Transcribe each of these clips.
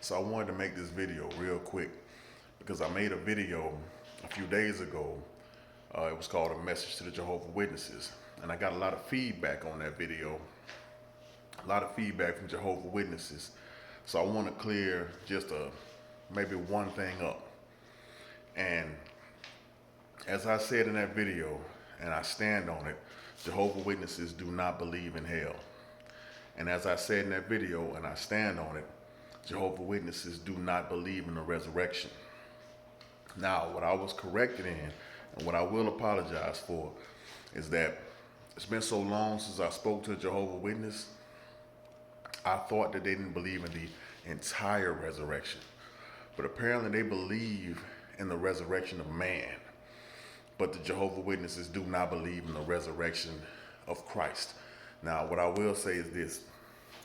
So I wanted to make this video real quick because I made a video a few days ago. It was called A Message to the Jehovah Witnesses. And I got a lot of feedback on that video, a lot of feedback from Jehovah Witnesses. So I want to clear just maybe one thing up. And as I said in that video, and I stand on it, Jehovah Witnesses do not believe in hell. And as I said in that video, and I stand on it, Jehovah Witnesses do not believe in the resurrection. Now, what I was corrected in, and what I will apologize for, is that it's been so long since I spoke to a Jehovah Witness, I thought that they didn't believe in the entire resurrection. But apparently they believe in the resurrection of man. But the Jehovah Witnesses do not believe in the resurrection of Christ. Now, what I will say is this.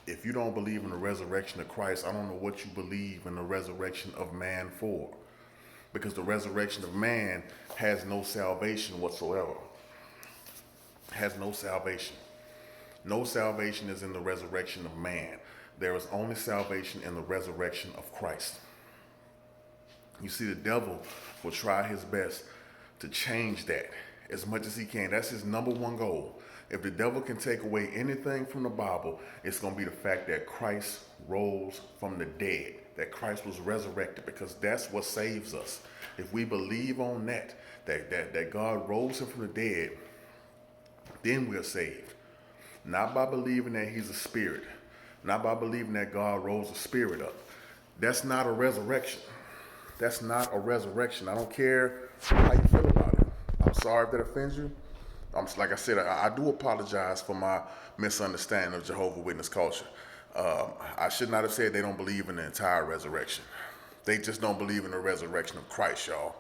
If you don't believe in the resurrection of Christ, I don't know what you believe in the resurrection of man for. Because the resurrection of man has no salvation whatsoever. Has no salvation. No salvation is in the resurrection of man. There is only salvation in the resurrection of Christ. You see, the devil will try his best to change that as much as he can. That's his number one goal. If the devil can take away anything from the Bible, it's going to be the fact that Christ rose from the dead, that Christ was resurrected, because that's what saves us. If we believe on that God rose him from the dead, then we're saved. Not by believing that he's a spirit, not by believing that God rose a spirit up. That's not a resurrection. That's not a resurrection. I don't care how you feel about it. I'm sorry if that offends you. Like I said, I do apologize for my misunderstanding of Jehovah Witness culture. I should not have said they don't believe in the entire resurrection. They just don't believe in the resurrection of Christ, y'all.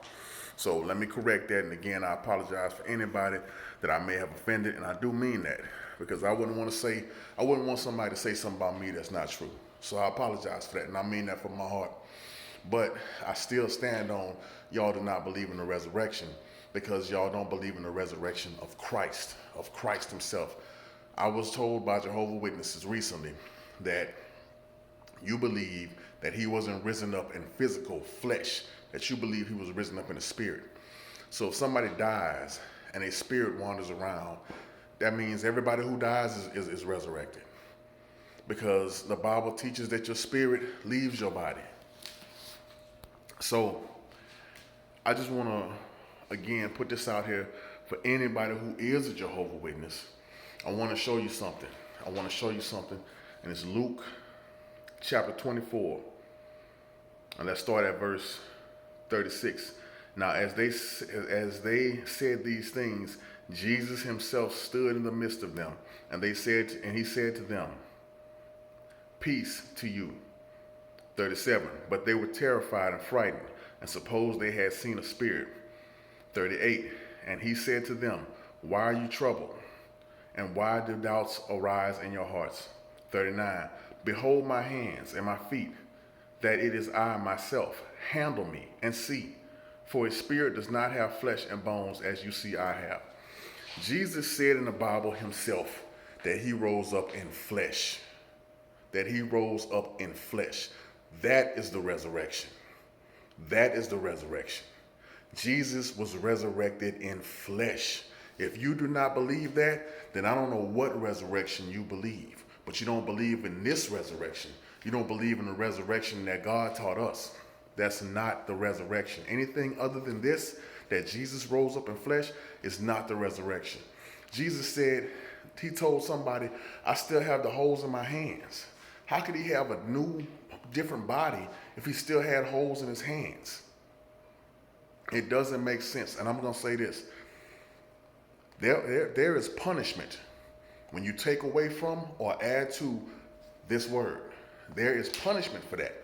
So let me correct that. And again, I apologize for anybody that I may have offended. And I do mean that, because I wouldn't want somebody to say something about me that's not true. So I apologize for that. And I mean that from my heart. But I still stand on y'all do not believe in the resurrection, because y'all don't believe in the resurrection of Christ himself. I was told by Jehovah Witnesses recently that you believe that he wasn't risen up in physical flesh, that you believe he was risen up in the spirit. So if somebody dies and a spirit wanders around, that means everybody who dies is resurrected, because the Bible teaches that your spirit leaves your body. So I just want to again put this out here for anybody who is a Jehovah Witness. I want to show you something. And it's Luke chapter 24. And let's start at verse 36. Now, as they said these things, Jesus himself stood in the midst of them, and he said to them, "Peace to you." 37. But they were terrified and frightened, and supposed they had seen a spirit. 38. And he said to them, "Why are you troubled? And why do doubts arise in your hearts?" 39. Behold my hands and my feet, that it is I myself. Handle me and see. For a spirit does not have flesh and bones, as you see I have. Jesus said in the Bible himself that he rose up in flesh. That he rose up in flesh. That is the resurrection. That is the resurrection. Jesus was resurrected in flesh. If you do not believe that, then I don't know what resurrection you believe. But you don't believe in this resurrection. You don't believe in the resurrection that God taught us. That's not the resurrection. Anything other than this, that Jesus rose up in flesh, is not the resurrection. Jesus said, he told somebody, "I still have the holes in my hands." How could he have a new, different body if he still had holes in his hands? It doesn't make sense. And I'm going to say this. There is punishment when you take away from or add to this word. There is punishment for that.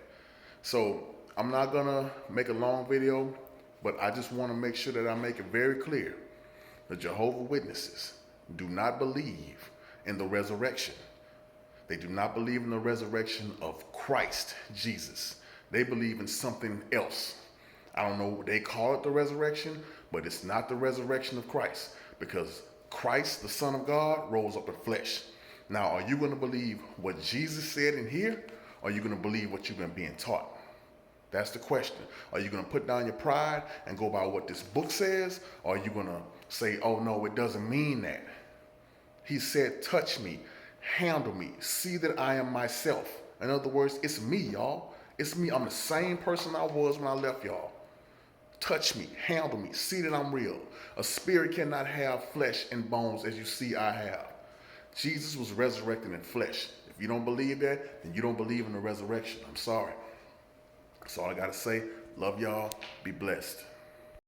So I'm not going to make a long video, but I just want to make sure that I make it very clear. The Jehovah Witnesses do not believe in the resurrection. They do not believe in the resurrection of Christ Jesus. They believe in something else. I don't know what they call it, the resurrection, but it's not the resurrection of Christ, because Christ, the Son of God, rose up in flesh. Now, are you going to believe what Jesus said in here, Or are you going to believe what you've been being taught? That's the question. Are you going to put down your pride and go by what this book says? Or are you going to say, oh no, it doesn't mean that? He said, touch me, handle me, see that I am myself. In other words, it's me, y'all. It's me. I'm the same person I was when I left y'all. Touch me, handle me, see that I'm real. A spirit cannot have flesh and bones as you see I have. Jesus was resurrected in flesh. If you don't believe that, then you don't believe in the resurrection. I'm sorry. That's all I got to say. Love y'all. Be blessed.